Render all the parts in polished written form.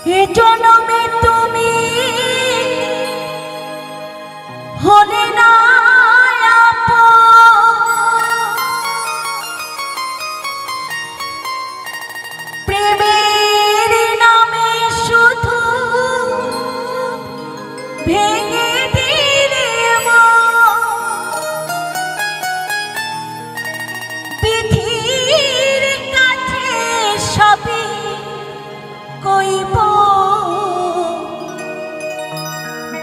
এ জনমে তুমি হলে না প্রেমের নামে শুধু ভেঙে দিলে বিধির কাছে সবই কইব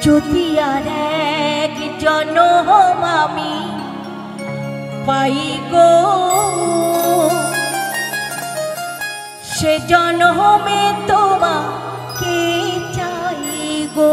যদি আর এক জনম আমি পাই গো সে জনমে তোমাকে চাই গো।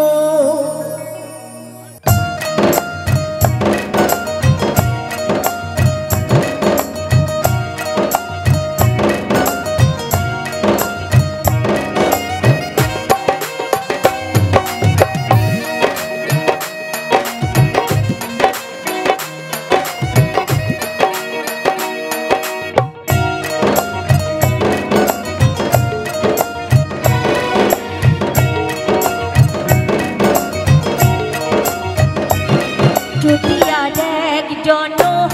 যদি আর এক জনম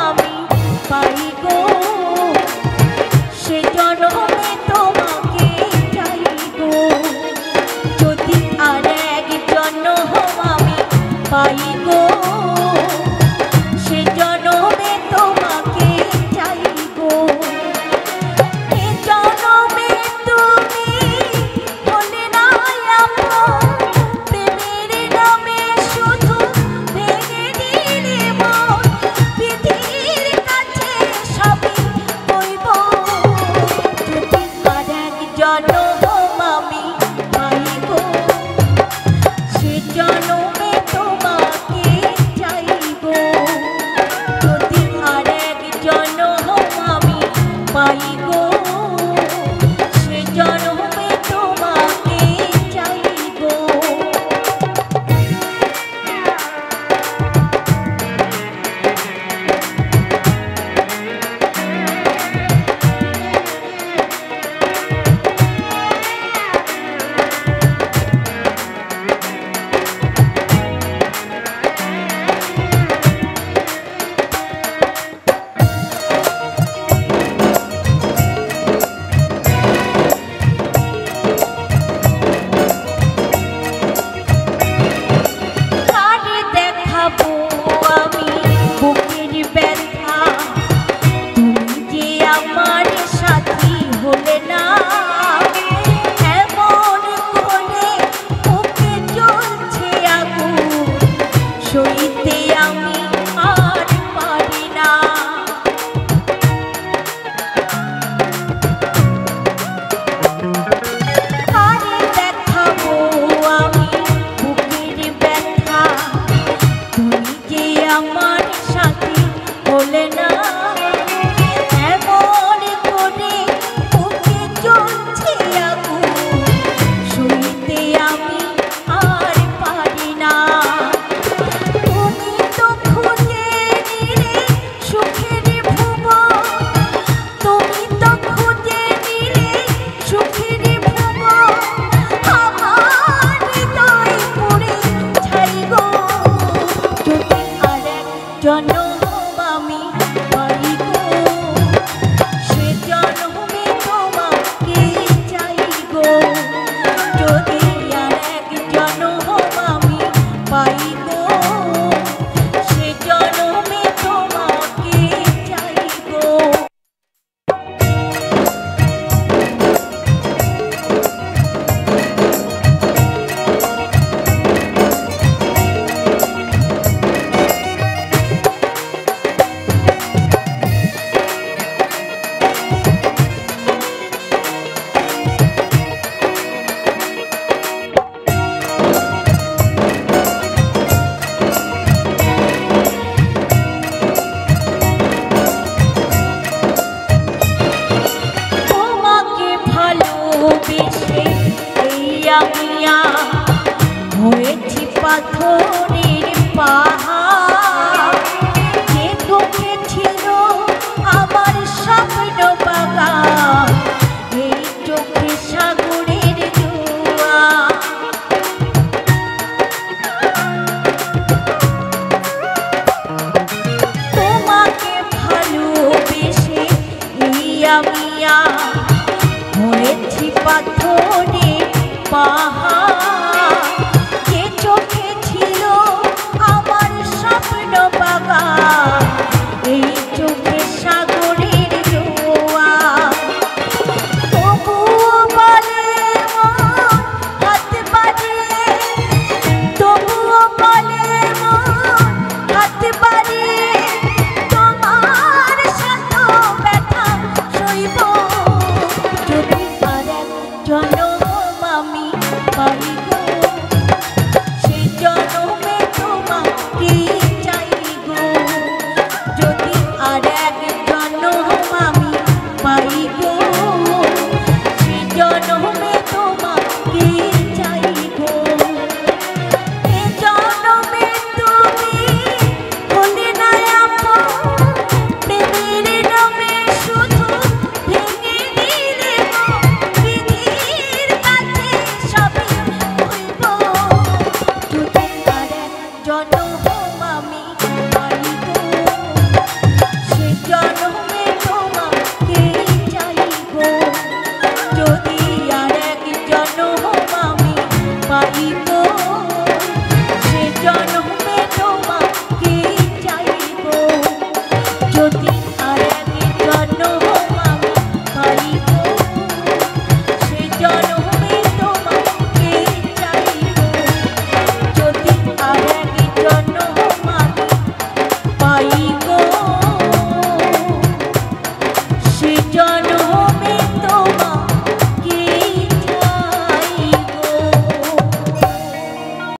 আমি পাই গো সে জনমে তোমাকে চাই গো। যদি আর এক জনম আমি পাই গো সে জনমে তোমাকে চাই গো। এ জনমে তুমি হলে না আপন প্রেমের নামে শুধু হয়েছি পাথরের পাহাড়, যে চোখে ছিল আমার স্বপ্ন বাগান, এই চোখে সাগরের জল। পাথরের পাহাড়